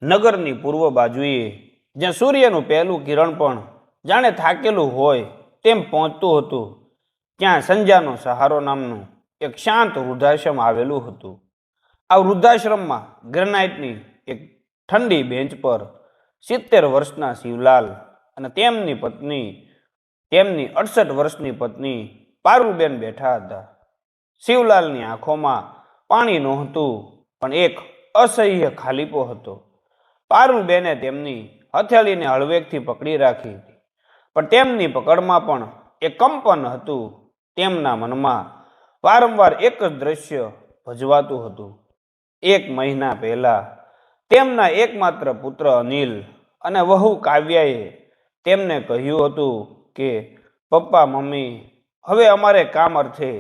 નગરની પૂર્વ બાજુએ જ્યાં સૂર્યનું પહેલું કિરણ પણ જાણે થાકેલું હોય તેમ પહોંચતું હતું, ત્યાં સંજાનો સહારો નામનું એક શાંત વૃદ્ધાશ્રમ આવેલું હતું. આ વૃદ્ધાશ્રમમાં ગ્રેનાઇટની એક ઠંડી બેન્ચ પર 70 વર્ષના શિવલાલ અને તેમની 68 વર્ષની પત્ની પારુલબેન બેઠા હતા. શિવલાલની આંખોમાં પાણી નહોતું, પણ એક અસહ્ય ખાલીપો હતો. પારુલબેને તેમની હથેળીને હળવેકથી પકડી રાખી હતી, પણ તેમની પકડમાં પણ એક કંપન હતું. તેમના મનમાં વારંવાર એક જ દ્રશ્ય ભજવાતું હતું. 1 મહિના પહેલા તેમના એકમાત્ર પુત્ર અનિલ અને વહુ કાવ્યાએ તેમને કહ્યું હતું કે પપ્પા મમ્મી, હવે અમારે કામ અર્થે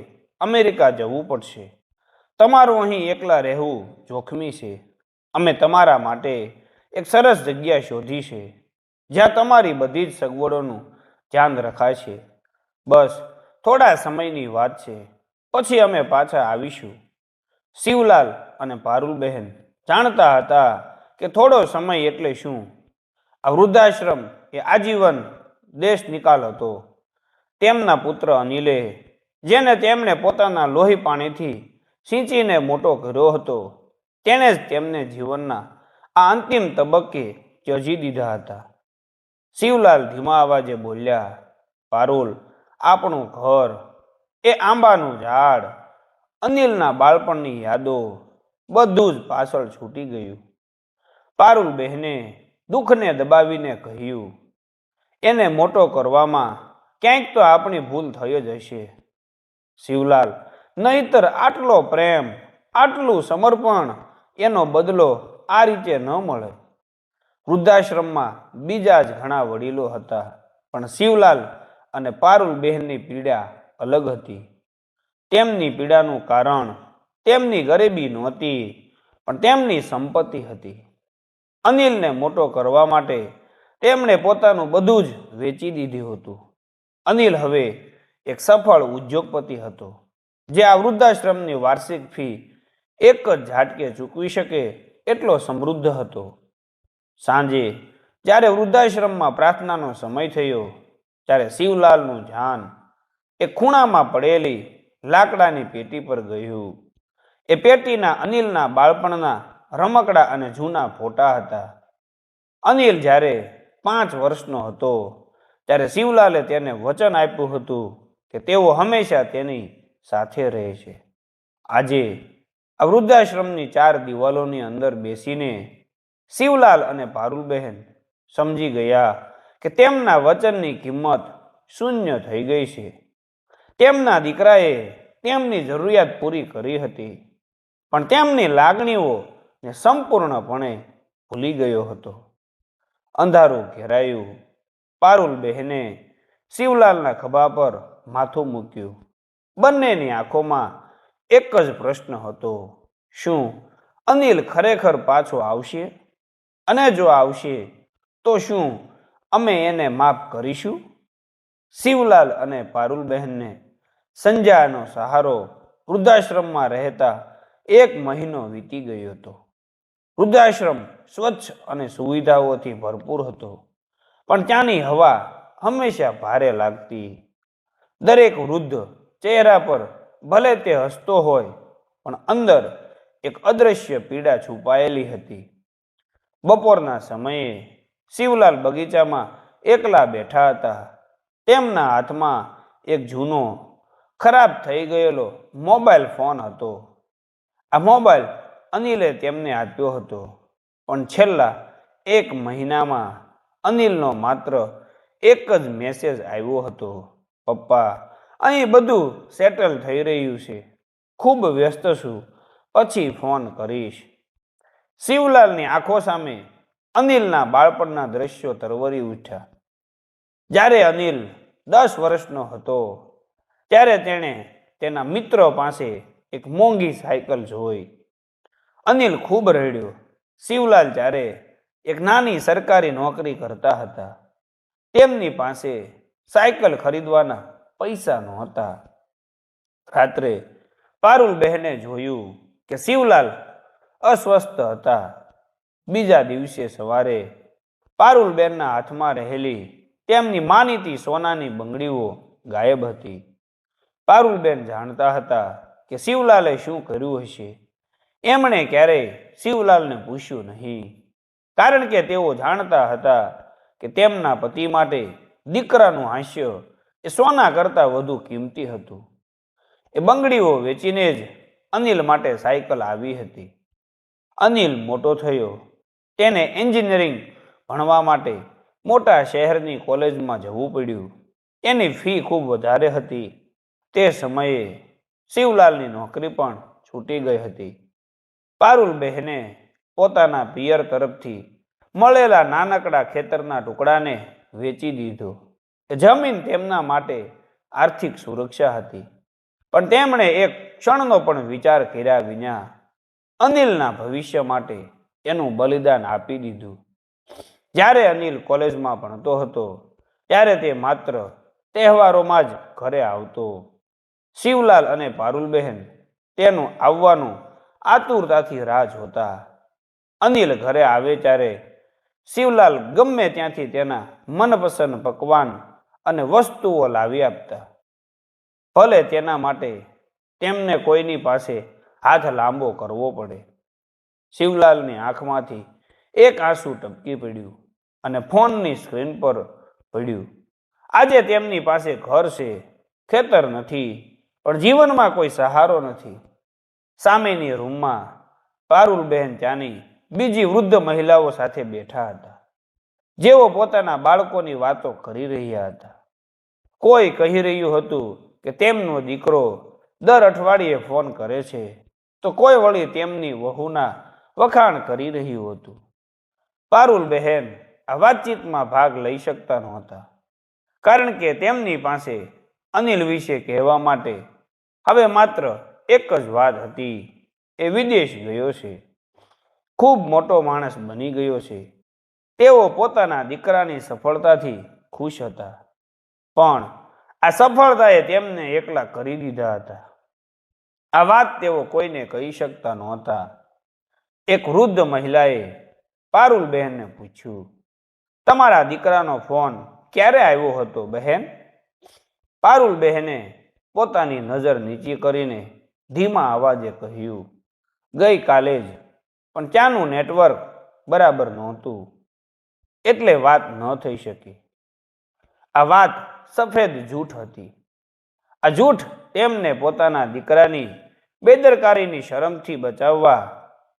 અમેરિકા જવું પડશે. તમારું અહીં એકલા રહેવું જોખમી છે. અમે તમારા માટે એક સરસ જગ્યા શોધી છે જ્યાં તમારી બધી જ સગવડોનું ધ્યાન રખાશે. બસ થોડા સમયની વાત છે, પછી અમે પાછા આવીશું. શિવલાલ અને પારુલબહેન જાણતા હતા કે થોડો સમય એટલે શું. આ વૃદ્ધાશ્રમ એ આજીવન દેશ નિકાલ હતો. તેમના પુત્ર અનિલે, જેને તેમણે પોતાના લોહી પાણીથી સિંચીને મોટો કર્યો હતો, તેણે જ તેમને જીવનના આ અંતિમ તબક્કે ત્યજી દીધા હતા. શિવલાલ ધીમા અવાજે બોલ્યા, પારુલ, આપણું ઘર, એ આંબાનું ઝાડ, અનિલના બાળપણની યાદો, બધું જ પાછળ છૂટી ગયું. પારુલ બહેને દુઃખને દબાવીને કહ્યું, એને મોટો કરવામાં ક્યાંક તો આપણી ભૂલ થઈ જ હશે. શિવલાલ, નહીતર આટલો પ્રેમ, આટલું સમર્પણ, એનો બદલો આ રીતે ન મળે. વૃદ્ધાશ્રમમાં બીજા જ ઘણા વડીલો હતા, પણ શિવલાલ અને પારુલ બહેનની પીડા અલગ હતી. તેમની પીડાનું કારણ તેમની ગરીબી નહોતી, પણ તેમની સંપત્તિ હતી. અનિલને મોટો કરવા માટે તેમણે પોતાનું બધું જ વેચી દીધું હતું. અનિલ હવે એક સફળ ઉદ્યોગપતિ હતો, જે આ વૃદ્ધાશ્રમની વાર્ષિક ફી એક જ ઝાટકે ચૂકવી શકે એટલો સમૃદ્ધ હતો. સાંજે જ્યારે વૃદ્ધાશ્રમમાં પ્રાર્થનાનો સમય થયો, ત્યારે શિવલાલનું ધ્યાન એક ખૂણામાં પડેલી લાકડાની પેટી પર ગયું. એ પેટીના અનિલના બાળપણના રમકડા અને જૂના ફોટા હતા. અનિલ જ્યારે 5 વર્ષનો હતો, ત્યારે શિવલાલે તેને વચન આપ્યું હતું કે તેઓ હંમેશા તેની સાથે રહે છે. આજે આ વૃદ્ધાશ્રમની 4 દિવાલોની અંદર બેસીને શિવલાલ અને પારુલબહેન સમજી ગયા કે તેમના વચનની કિંમત શૂન્ય થઈ ગઈ છે. તેમના દીકરાએ તેમની જરૂરિયાત પૂરી કરી હતી, પણ તેમની લાગણીઓને સંપૂર્ણપણે ભૂલી ગયો હતો. અંધારું ઘેરાયું. પારુલ બહેને શિવલાલના ખભા પર માથું મૂક્યું. બંનેની આંખોમાં એક જ પ્રશ્ન હતો, શું અનિલ ખરેખર પાછો આવશે? અને જો આવશે તો શું અમે એને માફ કરીશું? શિવલાલ અને પારુલ બહેનને સંજાનો સહારો વૃદ્ધાશ્રમમાં રહેતા 1 મહિનો વીતી ગયો હતો. વૃદ્ધાશ્રમ સ્વચ્છ અને સુવિધાઓથી ભરપૂર હતો, પણ ત્યાંની હવા હંમેશા ભારે લાગતી. દરેક વૃદ્ધ ચહેરા પર ભલે તે હસતો હોય, પણ અંદર એક અદૃશ્ય પીડા છુપાયેલી હતી. બપોરના સમયે શિવલાલ બગીચામાં એકલા બેઠા હતા. તેમના હાથમાં એક જૂનો, ખરાબ થઈ ગયેલો મોબાઈલ ફોન હતો. આ મોબાઈલ અનિલે તેમને આપ્યો હતો, પણ છેલ્લા 1 મહિનામાં અનિલનો માત્ર એક જ મેસેજ આવ્યો હતો, પપ્પા, અહીં બધું સેટલ થઈ રહ્યું છે, ખૂબ વ્યસ્ત છું, પછી ફોન કરીશ. શિવલાલની આંખો સામે અનિલના બાળપણના દ્રશ્યો તરવરી ઉઠ્યા. જ્યારે અનિલ 10 વર્ષનો હતો, ત્યારે તેણે તેના મિત્રો પાસે એક મોંઘી સાયકલ જોઈ. અનિલ ખૂબ રડ્યો. શિવલાલ જ્યારે એક નાની સરકારી નોકરી કરતા હતા, તેમની પાસે સાયકલ ખરીદવાના પૈસા નહોતા. રાત્રે પારુલ બહેને જોયું કે શિવલાલ અસ્વસ્થ હતા. બીજા દિવસે સવારે પારુલબેનના હાથમાં રહેલી તેમની માનીતી સોનાની બંગડીઓ ગાયબ હતી. પારુલબેન જાણતા હતા કે શિવલાલે શું કર્યું હશે. એમણે ક્યારેય શિવલાલને પૂછ્યું નહીં, કારણ કે તેઓ જાણતા હતા કે તેમના પતિ માટે દીકરાનું હાસ્ય એ સોના કરતાં વધુ કિંમતી હતું. એ બંગડીઓ વેચીને જ અનિલ માટે સાયકલ આવી હતી. અનિલ મોટો થયો. તેને એન્જિનિયરિંગ ભણવા માટે મોટા શહેરની કોલેજમાં જવું પડ્યું. એની ફી ખૂબ વધારે હતી. તે સમયે શિવલાલની નોકરી પણ છૂટી ગઈ હતી. પારુલબહેને પોતાના પિયર તરફથી મળેલા નાનકડા ખેતરના ટુકડાને વેચી દીધો. જમીન તેમના માટે આર્થિક સુરક્ષા હતી, પણ તેમણે એક ક્ષણનો પણ વિચાર કર્યા વિના અનિલના ભવિષ્ય માટે એનું બલિદાન આપી દીધું. જ્યારે અનિલ કોલેજમાં ભણતો હતો ત્યારે તે માત્ર તહેવારોમાં જ ઘરે આવતો. શિવલાલ અને પારુલબહેન તેનું આવવાનું આતુરતાથી રાહ જોતા. અનિલ ઘરે આવે ત્યારે શિવલાલ ગમે ત્યાંથી તેના મનપસંદ પકવાન અને વસ્તુઓ લાવી આપતા, ભલે તેના માટે તેમને કોઈની પાસે હાથ લાંબો કરવો પડે. શિવલાલની આંખમાંથી એક આંસુ ટપકી પડ્યું અને ફોનની સ્ક્રીન પર પડ્યું. આજે તેમની પાસે ઘર છે, ખેતર નથી, પણ જીવનમાં કોઈ સહારો નથી. સામેની રૂમમાં પારુલબહેન ત્યાંની બીજી વૃદ્ધ મહિલાઓ સાથે બેઠા હતા, જેઓ પોતાના બાળકોની વાતો કરી રહ્યા હતા. કોઈ કહી રહ્યું હતું કે તેમનો દીકરો દર અઠવાડિયે ફોન કરે છે, તો કોઈ વળી તેમની વહુના વખાણ કરી રહ્યું હતું. પારુલબહેન આ વાતચીતમાં ભાગ લઈ શકતા નહોતા, કારણ કે તેમની પાસે અનિલ વિશે કહેવા માટે હવે માત્ર એક જ વાત હતી: એ વિદેશ ગયો છે, ખૂબ મોટો માણસ બની ગયો છે. તેઓ પોતાના દીકરાની સફળતાથી ખુશ હતા, પણ આ સફળતાએ તેમને એકલા કરી દીધા હતા. આ વાત તેઓ કોઈને કહી શકતા નહોતા. એક વૃદ્ધ મહિલાએ પારુલબહેનને પૂછ્યું, તમારા દીકરાનો ફોન ક્યારે આવ્યો હતો બહેન? પારુલબહેને પોતાની નજર નીચી કરીને ધીમા અવાજે કહ્યું, ગઈકાલે જ, પણ ત્યાંનું નેટવર્ક બરાબર નહોતું, એટલે વાત ન થઈ શકી. આ વાત સફેદ જૂઠ હતી. આ જૂઠ તેમને પોતાના દીકરાની બેદરકારીની શરમથી બચાવવા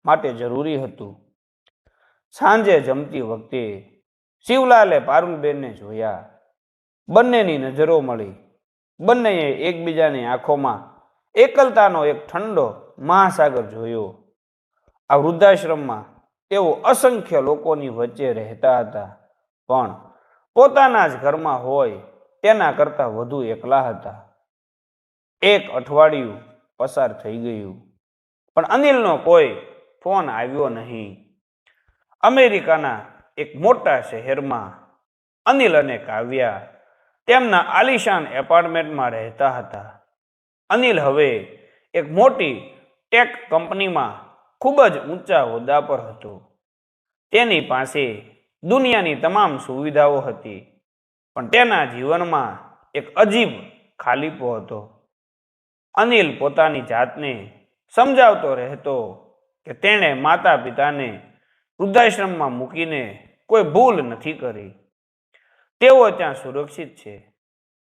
માટે જરૂરી હતું. સાંજે જમતી વખતે શિવલાલે પારુલબેનને જોયા. બંનેની નજરો મળી. બંનેએ એકબીજાની આંખોમાં એકલતાનો એક ઠંડો મહાસાગર જોયો. આ વૃદ્ધાશ્રમમાં તેઓ અસંખ્ય લોકોની વચ્ચે રહેતા હતા, પણ પોતાના જ ઘરમાં હોય તેના કરતાં વધુ એકલા હતા. એક અઠવાડિયું પસાર થઈ ગયું, પણ અનિલનો કોઈ ફોન આવ્યો નહીં. અમેરિકાના એક મોટા શહેરમાં અનિલ અને કાવ્યા તેમના આલિશાન એપાર્ટમેન્ટમાં રહેતા હતા. અનિલ હવે એક મોટી ટેક કંપનીમાં ખૂબ જ ઊંચા હોદ્દા પર હતો. તેની પાસે દુનિયાની તમામ સુવિધાઓ હતી, પણ તેના જીવનમાં એક અજીબ ખાલીપો હતો. અનિલ પોતાની જાતને સમજાવતો રહેતો કે તેણે માતા પિતાને વૃદ્ધાશ્રમમાં મૂકીને કોઈ ભૂલ નથી કરી. તેઓ ત્યાં સુરક્ષિત છે,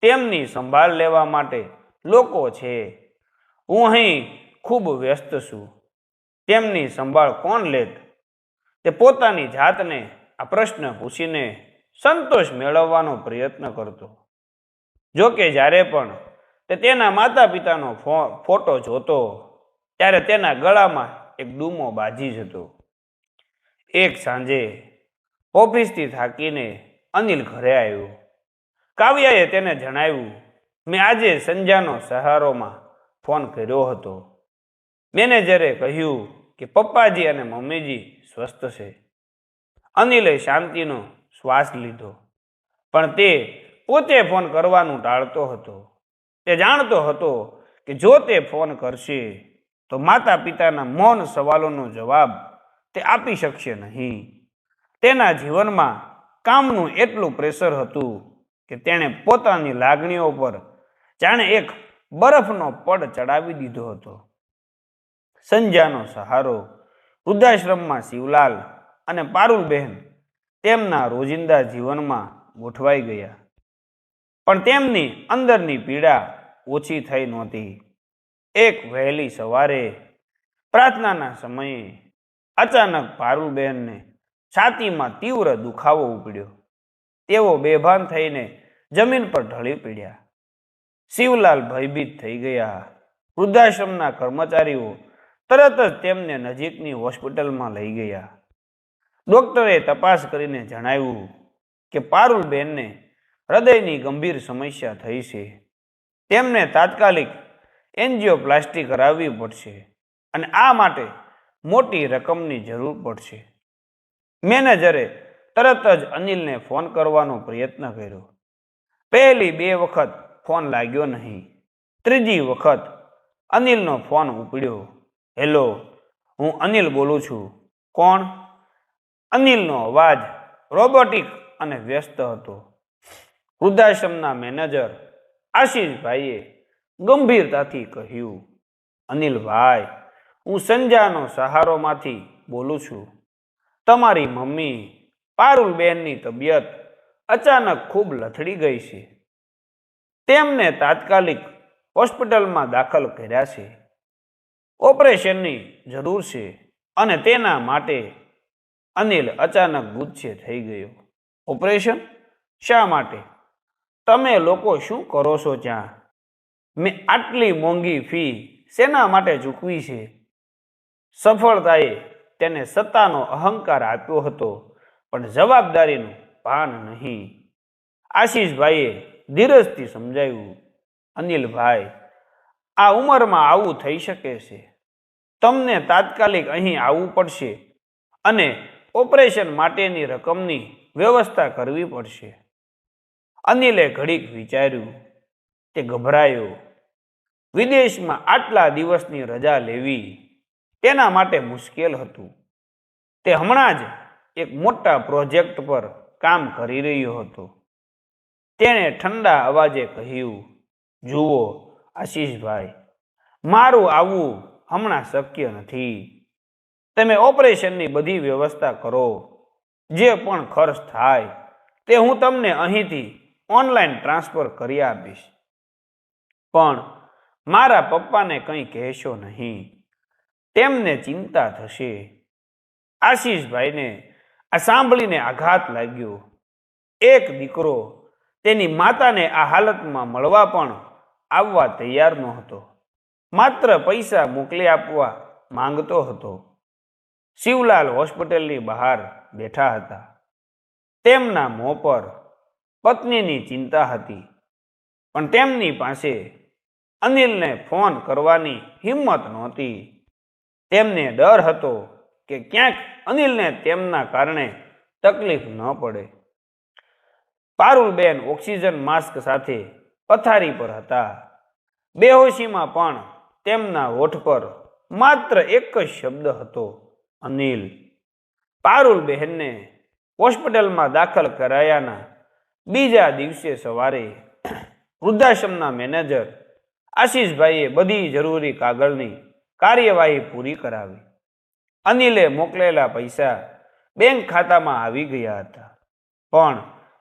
તેમની સંભાળ લેવા માટે લોકો છે. હું અહીં ખૂબ વ્યસ્ત છું, તેમની સંભાળ કોણ લેત? તે પોતાની જાતને આ પ્રશ્ન પૂછીને સંતોષ મેળવવાનો પ્રયત્ન કરતો. જોકે જ્યારે પણ તે તેના માતા પિતાનો ફોટો જોતો ત્યારે તેના ગળામાં એક ડૂમો બાજી જતો. એક સાંજે ઓફિસથી થાકીને અનિલ ઘરે આવ્યો. કાવ્યાએ તેને જણાવ્યું, મેં આજે સંજ્ઞાનો સહારોમાં ફોન કર્યો હતો. મેનેજરે કહ્યું કે પપ્પાજી અને મમ્મીજી સ્વસ્થ છે. અનિલે શાંતિનો શ્વાસ લીધો, પણ તે પોતે ફોન કરવાનું ટાળતો હતો. તે જાણતો હતો કે જો તે ફોન કરશે તો માતા પિતાના મૌન સવાલોનો જવાબ તે આપી શકશે નહીં. તેના જીવનમાં કામનું એટલું પ્રેશર હતું કે તેણે પોતાની લાગણીઓ પર જાણે એક બરફનો પડ ચડાવી દીધો હતો. સંજાનો સહારો, વૃદ્ધાશ્રમમાં શિવલાલ અને પારુલબહેન તેમના રોજિંદા જીવનમાં ગોઠવાઈ ગયા. પણ તેમની અંદરની પીડા ઓછી થઈ નહોતી. એક વહેલી સવારે પ્રાર્થનાના સમયે અચાનક પારુલબહેનને છાતીમાં તીવ્ર દુખાવો ઉપડ્યો. તેઓ બેભાન થઈને જમીન પર ઢળી પડ્યા. શિવલાલ ભયભીત થઈ ગયા. વૃદ્ધાશ્રમના કર્મચારીઓ તરત જ તેમને નજીકની હોસ્પિટલમાં લઈ ગયા. ડોક્ટરે તપાસ કરીને જણાવ્યું કે પારુલબેનને હૃદયની ગંભીર સમસ્યા થઈ છે. તેમને તાત્કાલિક એન્જિયોપ્લાસ્ટી કરાવવી પડશે અને આ માટે મોટી રકમની જરૂર પડશે. મેનેજરે તરત જ અનિલને ફોન કરવાનો પ્રયત્ન કર્યો. પહેલી 2 વખત ફોન લાગ્યો નહીં. ત્રીજી વખત અનિલનો ફોન ઉપડ્યો. હેલો, હું અનિલ બોલું છું. કોણ? અનિલનો અવાજ રોબોટિક અને વ્યસ્ત હતો. વૃદ્ધાશ્રમના મેનેજર આશીષભાઈએ ગંભીરતાથી કહ્યું, અનિલભાઈ, હું સંજાનો સહારોમાંથી બોલું છું. તમારી મમ્મી પારુલબેનની તબિયત અચાનક ખૂબ લથડી ગઈ છે. તેમને તાત્કાલિક હોસ્પિટલમાં દાખલ કર્યા છે. ઓપરેશનની જરૂર છે અને તેના માટે અનિલ અચાનક ગુસ્સે થઈ ગયો. ઓપરેશન? શા માટે? તમે લોકો શું કરો છો ત્યાં? મેં આટલી મોંઘી ફી શેના માટે ચૂકવી છે? સફળતાએ તેને સત્તાનો અહંકાર આપ્યો હતો, પણ જવાબદારીનું ભાન નહીં. આશીષભાઈએ ધીરજથી સમજાવ્યું, અનિલભાઈ, આ ઉંમરમાં આવું થઈ શકે છે. તમને તાત્કાલિક અહીં આવવું પડશે અને ઓપરેશન માટેની રકમની વ્યવસ્થા કરવી પડશે. અનિલે ઘડીક વિચાર્યું. તે ગભરાયો. વિદેશમાં આટલા દિવસની રજા લેવી તેના માટે મુશ્કેલ હતું. તે હમણાં જ એક મોટા પ્રોજેક્ટ પર કામ કરી રહ્યો હતો. તેણે ઠંડા અવાજે કહ્યું, જુઓ આશીષભાઈ, મારું આવવું હમણાં શક્ય નથી. તમે ઓપરેશનની બધી વ્યવસ્થા કરો. જે પણ ખર્ચ થાય તે હું તમને અહીંથી ઓનલાઈન ટ્રાન્સફર કરી આપીશ. પણ મારા પપ્પાને કંઈ કહેશો નહીં. તેમને ચિંતા થશે. આશીષભાઈને આ સાંભળીને આઘાત લાગ્યો. એક દીકરો તેની માતાને આ હાલતમાં મળવા પણ આવવા તૈયાર નહોતો. માત્ર પૈસા મોકલી આપવા માંગતો હતો. શિવલાલ હોસ્પિટલની બહાર બેઠા હતા. તેમના મોં પર પત્નીની ચિંતા હતી, પણ તેમની પાસે અનિલને ફોન કરવાની હિંમત નહોતી. તેમને ડર હતો કે ક્યાંક અનિલને તેમના કારણે તકલીફ ન પડે. પારુલબેન ઓક્સિજન માસ્ક સાથે પથારી પર હતા. બેહોશીમાં પણ તેમના હોઠ પર માત્ર એક જ શબ્દ હતો, અનિલ. પારુલબહેનને હોસ્પિટલમાં દાખલ કરાયાના બીજા દિવસે સવારે વૃદ્ધાશ્રમના મેનેજર આશીષભાઈએ બધી જરૂરી કાગળની કાર્યવાહી પૂરી કરાવી. અનિલે મોકલેલા પૈસા બેંક ખાતામાં આવી ગયા હતા, પણ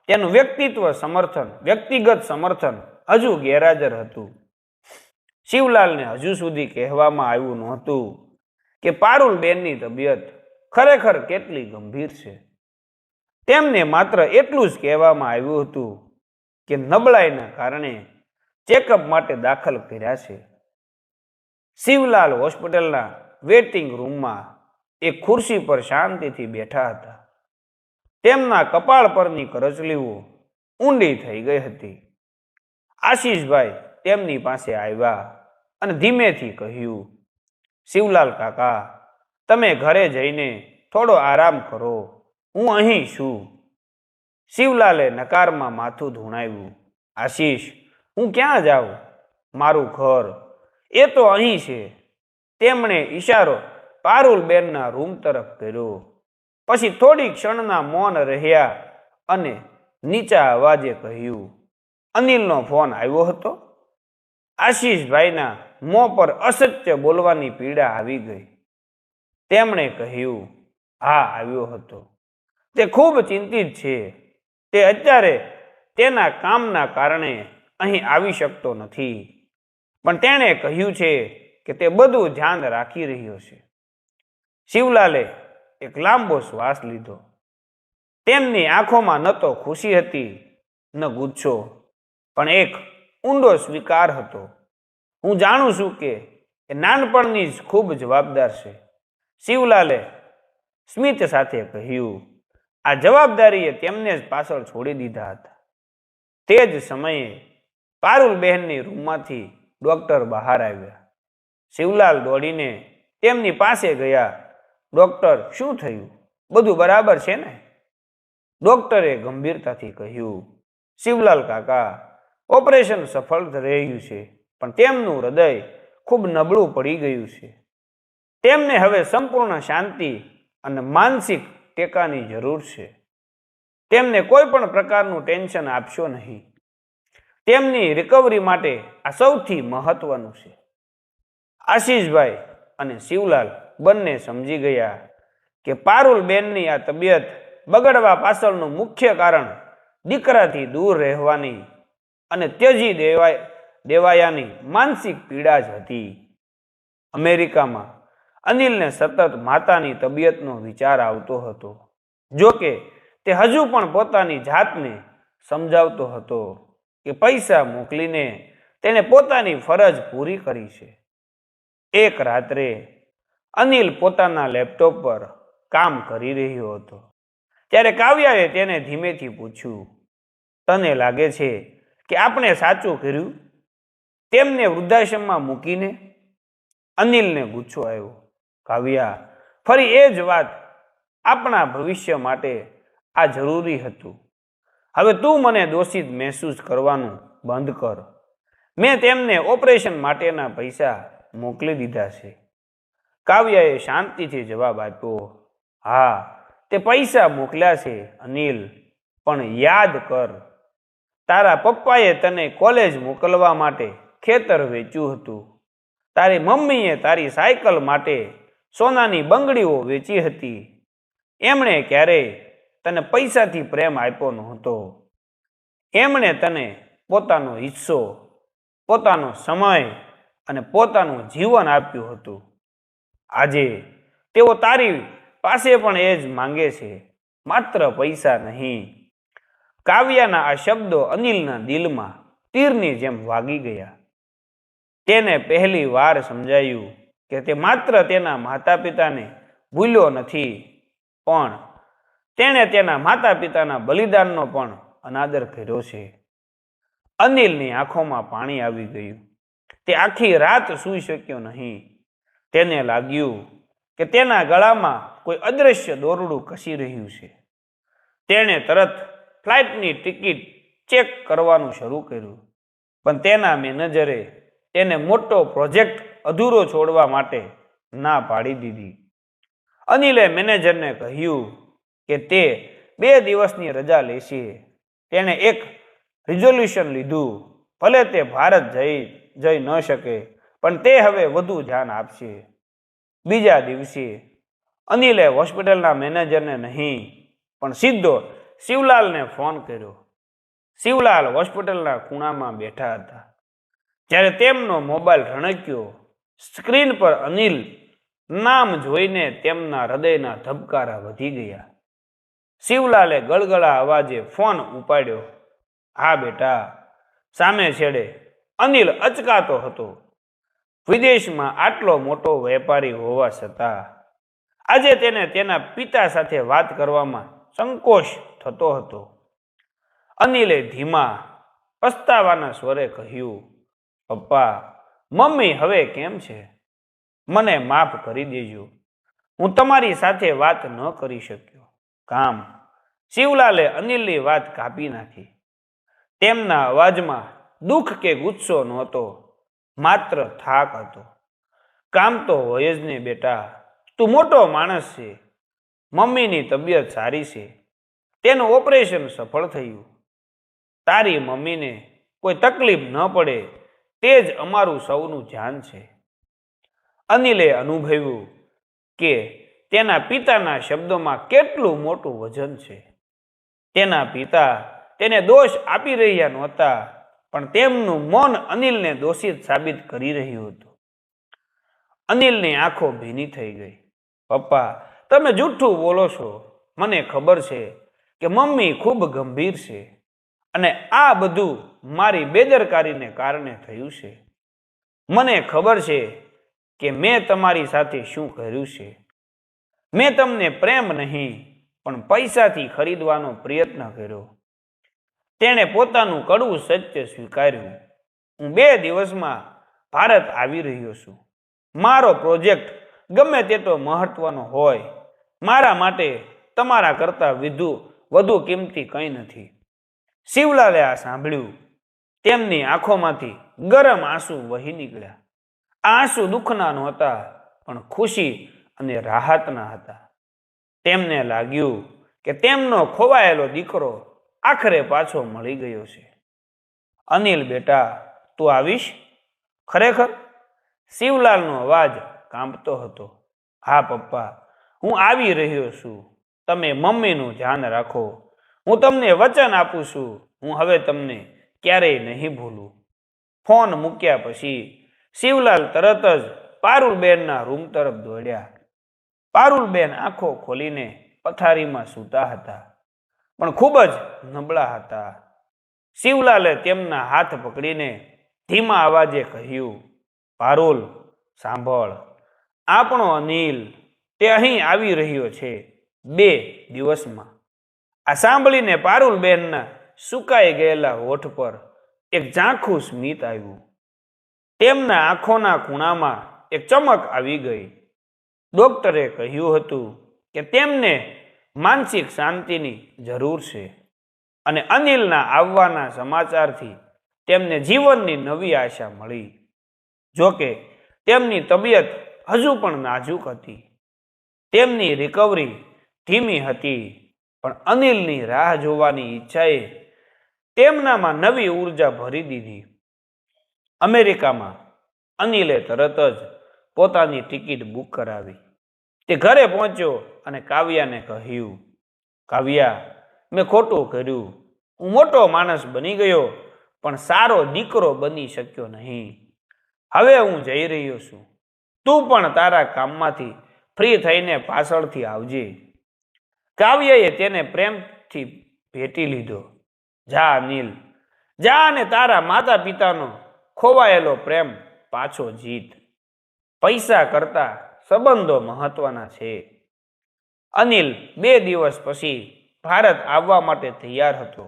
તેનું વ્યક્તિગત સમર્થન હજુ ગેરહાજર હતું. શિવલાલને હજુ સુધી કહેવામાં આવ્યું નહોતું કે પારુલબેનની તબિયત ખરેખર કેટલી ગંભીર છે. તેમને માત્ર એટલું જ કહેવામાં આવ્યું હતું કે નબળાઈના કારણે ચેકઅપ માટે દાખલ કર્યા છે. શિવલાલ હોસ્પિટલના વેઇટિંગ રૂમમાં એક ખુરશી પર શાંતિથી બેઠા હતા. તેમના કપાળ પરની કરચલીઓ ઊંડી થઈ ગઈ હતી. આશીષભાઈ તેમની પાસે આવ્યા અને ધીમેથી કહ્યું, શિવલાલ કાકા, તમે ઘરે જઈને થોડો આરામ કરો. હું અહીં છું. શિવલાલે નકારમાં માથું ધૂણાવ્યું. આશીષ, હું ક્યાં જાઉં? મારું ઘર એ તો અહીં છે. તેમણે ઈશારો પારુલબેનના રૂમ તરફ કર્યો. પછી થોડી ક્ષણના મૌન રહ્યા અને નીચા અવાજે કહ્યું, અનિલનો ફોન આવ્યો હતો? આશીષભાઈના મોં પર અસત્ય બોલવાની પીડા આવી ગઈ. તેમણે કહ્યું, હા, આવ્યો હતો. તે ખૂબ ચિંતિત છે. તે અત્યારે તેના કામના કારણે અહીં આવી શકતો નથી, પણ તેણે કહ્યું છે કે તે બધું ધ્યાન રાખી રહ્યો છે. શિવલાલે એક લાંબો શ્વાસ લીધો. તેમની આંખોમાં ન તો ખુશી હતી, ન ગુસ્સો, પણ એક ઊંડો સ્વીકાર હતો. હું જાણું છું કે એ નાનપણની જ ખૂબ જવાબદાર છે, શિવલાલે સ્મિત સાથે કહ્યું. આ જવાબદારીએ તેમને જ પાછળ છોડી દીધા હતા. તે જ સમયે પારુલબહેનની રૂમમાંથી ડોક્ટર બહાર આવ્યા. શિવલાલ દોડીને તેમની પાસે ગયા. ડોક્ટર, શું થયું? બધું બરાબર છે ને? ડોક્ટરે ગંભીરતાથી કહ્યું, શિવલાલ કાકા, ઓપરેશન સફળ રહ્યું છે, પણ તેમનું હૃદય ખૂબ નબળું પડી ગયું છે. તેમને હવે સંપૂર્ણ શાંતિ અને માનસિક ટેકાની જરૂર છે. તેમને કોઈ પણ પ્રકારનું ટેન્શન આપશો નહીં. તેમની રિકવરી માટે આ સૌથી મહત્વનું છે. આશીષભાઈ અને શિવલાલ બંને સમજી ગયા કે પારુલબેનની આ તબિયત બગડવા પાછળનું મુખ્ય કારણ દીકરાથી દૂર રહેવાની અને ત્યજી દેવાયાની માનસિક પીડા જ હતી. અમેરિકામાં અનિલને સતત માતાની તબિયતનો વિચાર આવતો હતો. જો કે તે હજુ પણ પોતાની જાતને સમજાવતો હતો કે પૈસા મોકલીને તેણે પોતાની ફરજ પૂરી કરી છે. એક રાત્રે અનિલ પોતાના લેપટોપ પર કામ કરી રહ્યો હતો, ત્યારે કાવ્યાએ તેને ધીમેથી પૂછ્યું, તને લાગે છે કે આપણે સાચું કર્યું તેમને વૃદ્ધાશ્રમમાં મૂકીને? અનિલને ગુસ્સો આવ્યો. કાવ્યા, ફરી એ જ વાત. આપણા ભવિષ્ય માટે આ જરૂરી હતું. હવે તું મને દોષિત મહેસૂસ કરવાનું બંધ કર. મેં તેમને ઓપરેશન માટેના પૈસા મોકલી દીધા છે. કાવ્યાએ શાંતિથી જવાબ આપ્યો, હા, તે પૈસા મોકલ્યા છે અનિલ, પણ યાદ કર, તારા પપ્પાએ તને કોલેજ મોકલવા માટે ખેતર વેચ્યું હતું. તારી મમ્મીએ તારી સાયકલ માટે સોનાની બંગડીઓ વેચી હતી. એમણે ક્યારેય તને પૈસાથી પ્રેમ આપ્યો નહોતો. એમણે તને પોતાનો હિસ્સો, પોતાનો સમય અને પોતાનું જીવન આપ્યું હતું. આજે તેઓ તારી પાસે પણ એ જ માંગે છે, માત્ર પૈસા નહીં. કાવ્યાના આ શબ્દો અનિલના દિલમાં તીરની જેમ વાગી ગયા. તેને પહેલી વાર સમજાયું કે તે માત્ર તેના માતા પિતાને ભૂલ્યો નથી, પણ તેણે તેના માતા પિતાના બલિદાનનો પણ અનાદર કર્યો છે. અનિલની આંખોમાં પાણી આવી ગયું. તે આખી રાત સૂઈ શક્યો નહીં. તેને લાગ્યું કે તેના ગળામાં કોઈ અદૃશ્ય દોરડું કસી રહ્યું છે. તેણે તરત ફ્લાઇટની ટિકિટ ચેક કરવાનું શરૂ કર્યું, પણ તેના મેનેજરે તેને મોટો પ્રોજેક્ટ અધૂરો છોડવા માટે ના પાડી દીધી. અનિલે મેનેજરને કહ્યું કે તે 2 દિવસની રજા લેશે. તેણે એક રિઝોલ્યુશન લીધું, ભલે તે ભારત જઈ ન શકે, પણ તે હવે વધુ ધ્યાન આપશે. બીજા દિવસે અનિલે હોસ્પિટલના મેનેજરને નહીં, પણ સીધો શિવલાલને ફોન કર્યો. શિવલાલ હોસ્પિટલના ખૂણામાં બેઠા હતા. જ્યારે તેમનો મોબાઈલ રણક્યો, સ્ક્રીન પર અનિલ નામ જોઈને તેમના હૃદયના ધબકારા વધી ગયા. શિવલાલે ગળગળા અવાજે ફોન ઉપાડ્યો. હા બેટા. સામે છેડે અનિલ અચકાતો હતો. વિદેશમાં આટલો મોટો વેપારી હોવા છતાં આજે તેને તેના પિતા સાથે વાત કરવામાં સંકોચ થતો હતો. અનિલે ધીમા પસ્તાવાના સ્વરે કહ્યું, પપ્પા, મમ્મી હવે કેમ છે? મને માફ કરી દેજો. હું તમારી સાથે વાત ન કરી શક્યો. કામ. શિવલાલે અનિલની વાત કાપી નાખી. તેમના અવાજમાં દુઃખ કે ગુસ્સો નહોતો, માત્ર થાક હતો. કામ તો હોય જ ને બેટા, તું મોટો માણસ છે, મમ્મીની તબિયત સારી છે, તેનું ઓપરેશન સફળ થયું, તારી મમ્મીને કોઈ તકલીફ ન પડે તે જ અમારું સૌનું ધ્યાન છે. અનિલે અનુભવ્યું કે તેના પિતાના શબ્દોમાં કેટલું મોટું વજન છે. તેના પિતા તેને દોષ આપી રહ્યા નહોતા, પણ તેમનું મૌન અનિલને દોષિત સાબિત કરી રહ્યું હતું. અનિલની આંખો ભીની થઈ ગઈ. પપ્પા, તમે જૂઠું બોલો છો. મને ખબર છે કે મમ્મી ખૂબ ગંભીર છે અને આ બધું મારી બેદરકારીને કારણે થયું છે. મને ખબર છે કે મેં તમારી સાથે શું કર્યું છે. મેં તમને પ્રેમ નહીં પણ પૈસાથી ખરીદવાનો પ્રયત્ન કર્યો. તેણે પોતાનું કડવું સત્ય સ્વીકાર્યું. હું 2 દિવસમાં ભારત આવી રહ્યો છું. મારો પ્રોજેક્ટ ગમે તેટલો મહત્વનો હોય, મારા માટે તમારા કરતાં વધુ કિંમતી કંઈ નથી. શિવલાલે આ સાંભળ્યું. તેમની આંખોમાંથી ગરમ આંસુ વહી નીકળ્યા. આ આંસુ દુઃખના નહોતા, પણ ખુશી અને રાહતના હતા. તેમને લાગ્યું કે તેમનો ખોવાયેલો દીકરો આખરે પાછો મળી ગયો છે. અનિલ બેટા, તું આવીશ ખરેખર? શિવલાલનો અવાજ કાંપતો હતો. હા પપ્પા, હું આવી રહ્યો છું. તમે મમ્મીનું ધ્યાન રાખો. હું તમને વચન આપું છું, હું હવે તમને ક્યારેય નહીં ભૂલું. ફોન મૂક્યા પછી શિવલાલ તરત જ પારુલબેનના રૂમ તરફ દોડ્યા. પારુલબેન આંખો ખોલીને પથારીમાં સૂતા હતા, પણ ખૂબ જ નબળા હતા. શિવલાલે તેમના હાથ પકડીને ધીમા અવાજે કહ્યું, પારુલ, સાંભળ, આપણો અનિલ તે અહીં આવી રહ્યો છે 2 દિવસમાં. આ સાંભળીને પારુલબેનના સુકાઈ ગયેલા હોઠ પર એક ઝાંખું સ્મિત આવ્યું. તેમના આંખોના ખૂણામાં એક ચમક આવી ગઈ. ડોક્ટરે કહ્યું હતું કે તેમને માનસિક શાંતિની જરૂર છે અને અનિલના આવવાના સમાચારથી તેમને જીવનની નવી આશા મળી. જોકે તેમની તબિયત હજુ પણ નાજુક હતી. તેમની રિકવરી ધીમી હતી, પણ અનિલની રાહ જોવાની ઈચ્છાએ તેમનામાં નવી ઉર્જા ભરી દીધી. અમેરિકામાં અનિલે તરત જ પોતાની ટિકિટ બુક કરાવી. તે ઘરે પહોંચ્યો અને કાવ્યાને કહ્યું, કાવ્યા, મેં ખોટું કર્યું. હું મોટો માણસ બની ગયો, પણ સારો દીકરો બની શક્યો નહીં. હવે હું જઈ રહ્યો છું. તું પણ તારા કામમાંથી ફ્રી થઈને પાછળથી આવજે. કાવ્યાએ તેને પ્રેમથી ભેટી લીધો. જા અનિલ, જા અને તારા માતા પિતાનો ખોવાયેલો પ્રેમ પાછો જીત. પૈસા કરતા સંબંધો મહત્વના છે. અનિલ 2 દિવસ પછી ભારત આવવા માટે તૈયાર હતો.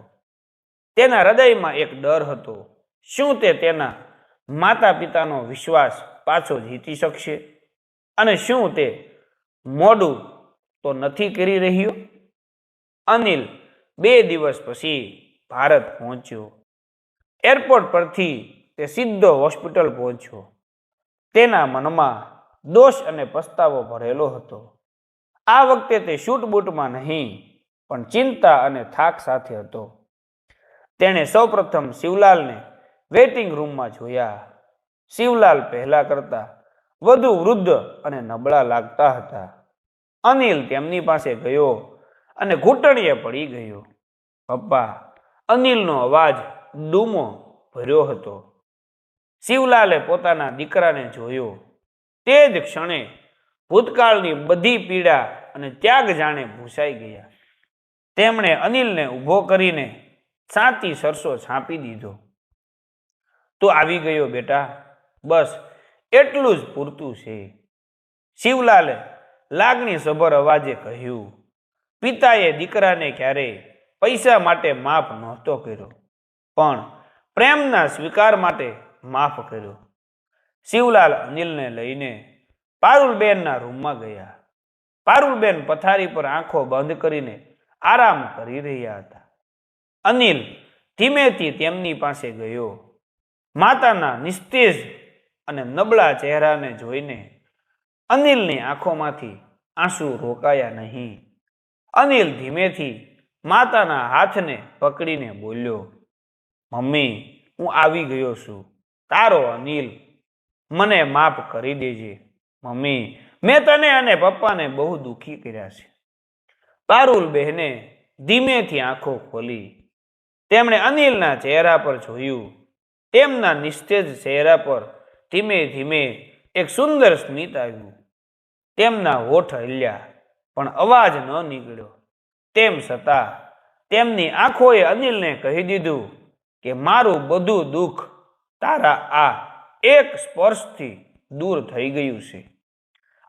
તેના હૃદયમાં એક ડર હતો. શું તે તેના માતા પિતાનો વિશ્વાસ પાછો જીતી શકશે? અને શું તે મોડું તો નથી કરી રહ્યો? અનિલ 2 દિવસ પછી ભારત પહોંચ્યો. એરપોર્ટ પરથી તે સીધો હોસ્પિટલ પહોંચ્યો. તેના મનમાં દોષ અને પસ્તાવો ભરેલો હતો. આ વખતે તે શૂટ બૂટમાં નહીં, પણ ચિંતા અને થાક સાથે હતો. તેણે સૌપ્રથમ શિવલાલને વેઇટિંગ રૂમમાં જોયા. શિવલાલ પહેલા કરતા વધુ વૃદ્ધ અને નબળા લાગતા હતા. અનિલ તેમની પાસે ગયો અને ઘૂંટણીએ પડી ગયો. પપ્પા, અનિલનો અવાજ ડૂમો ભર્યો હતો. શિવલાલે પોતાના દીકરાને જોયો. તે જ ક્ષણે ભૂતકાળની બધી પીડા અને ત્યાગ જાણે ભૂસાઈ ગયા. તેમણે અનિલને ઊભો કરીને છાતી સરસો છાંપી દીધો. તું આવી ગયો બેટા, બસ એટલું જ પૂરતું છે. શિવલાલે લાગણીસભર અવાજે કહ્યું. પિતાએ દીકરાને ક્યારેય પૈસા માટે માફ નહોતો કર્યો, પણ પ્રેમના સ્વીકાર માટે માફ કર્યો. શિવલાલ અનિલને લઈને પારુલબેનના રૂમમાં ગયા. પારુલબેન પથારી પર આંખો બંધ કરીને આરામ કરી રહ્યા હતા. અનિલ ધીમેથી તેમની પાસે ગયો. માતાના નિસ્તેજ અને નબળા ચહેરાને જોઈને અનિલની આંખોમાંથી આંસુ રોકાયા નહીં. અનિલ ધીમેથી માતાના હાથને પકડીને બોલ્યો, મમ્મી, હું આવી ગયો છું. તારો અનિલ, મને માફ કરી દેજે. મમ્મી, મેં તને અને પપ્પાને બહુ દુઃખી કર્યા છે. પારુલ બહેને ધીમેથી આંખો ખોલી. તેમણે અનિલના ચહેરા પર જોયું. તેમના નિસ્તેજ ચહેરા પર ધીમે ધીમે એક સુંદર સ્મિત આવ્યું. તેમના હોઠ હલ્યા, પણ અવાજ ન નીકળ્યો. તેમ છતાં તેમની આંખોએ અનિલને કહી દીધું કે મારું બધું દુઃખ તારા આ એક સ્પર્શથી દૂર થઈ ગયું છે.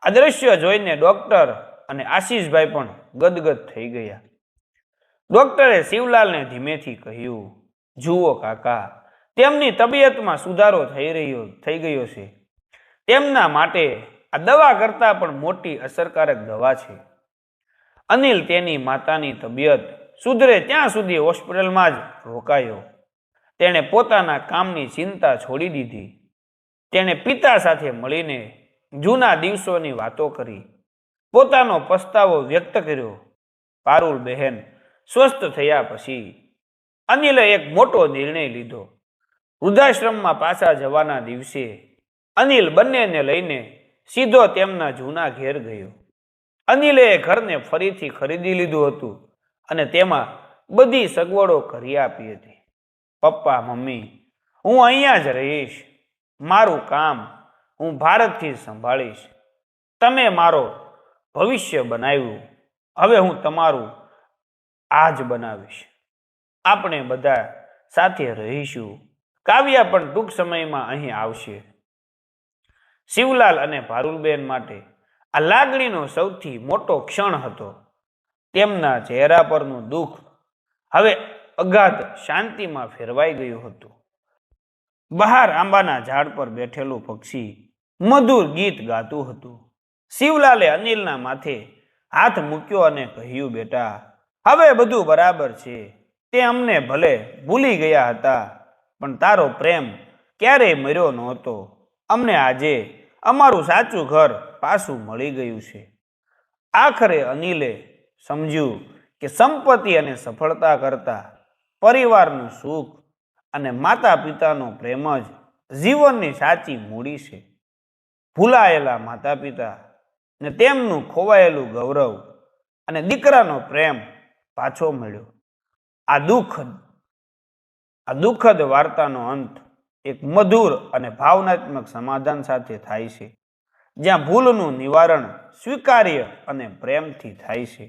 આ દ્રશ્ય જોઈને ડોક્ટર અને આશીષભાઈ પણ ગદગદ થઈ ગયા. ડોક્ટરે શિવલાલને ધીમેથી કહ્યું, જુઓ કાકા, તેમની તબિયતમાં સુધારો થઈ ગયો છે. તેમના માટે આ દવા કરતાં પણ મોટી અસરકારક દવા છે. અનિલ તેની માતાની તબિયત સુધરે ત્યાં સુધી હોસ્પિટલમાં જ રોકાયો. તેણે પોતાના કામની ચિંતા છોડી દીધી. તેણે પિતા સાથે મળીને જૂના દિવસોની વાતો કરી, પોતાનો પસ્તાવો વ્યક્ત કર્યો. પારુલ બહેન સ્વસ્થ થયા પછી અનિલે એક મોટો નિર્ણય લીધો. વૃદ્ધાશ્રમમાં પાછા જવાના દિવસે અનિલ બંનેને લઈને સીધો તેમના જૂના ઘેર ગયો. અનિલે એ ઘરને ફરીથી ખરીદી લીધું હતું અને તેમાં બધી સગવડો કરી આપી હતી. પપ્પા, મમ્મી, હું અહીંયા જ રહીશ. મારું કામ હું ભારતથી સંભાળીશ. તમે મારો ભવિષ્ય બનાવ્યું, હવે હું તમારું આજ બનાવીશ. આપણે બધા સાથે રહીશું. કાવ્યા પણ ટૂંક સમયમાં અહીં આવશે. શિવલાલ અને પારુલબેન માટે આ લાગણીનો સૌથી મોટો ક્ષણ હતો. તેમના ચહેરા પરનું દુઃખ હવે અગાધ શાંતિમાં ફેરવાઈ ગયું હતું. બહાર આંબાના ઝાડ પર બેઠેલું પક્ષી મધુર ગીત ગાતું હતું. શિવલાલે અનિલના માથે હાથ મૂક્યો અને કહ્યું, બેટા, હવે બધું બરાબર છે. તે અમને ભલે ભૂલી ગયા હતા, પણ તારો પ્રેમ ક્યારેય મર્યો નહોતો. અમને આજે અમારું સાચું ઘર પાછું મળી ગયું છે. આખરે અનિલે સમજ્યું કે સંપત્તિ અને સફળતા કરતાં પરિવારનું સુખ અને માતા પિતાનો પ્રેમ જ જીવનની સાચી મૂડી છે. ભૂલાયેલા માતા પિતા ને તેમનું ખોવાયેલું ગૌરવ અને દીકરાનો પ્રેમ પાછો મળ્યો. આ દુઃખદ વાર્તાનો અંત એક મધુર અને ભાવનાત્મક સમાધાન સાથે થાય છે, જ્યાં ભૂલનું નિવારણ સ્વીકાર્ય અને પ્રેમથી થાય છે.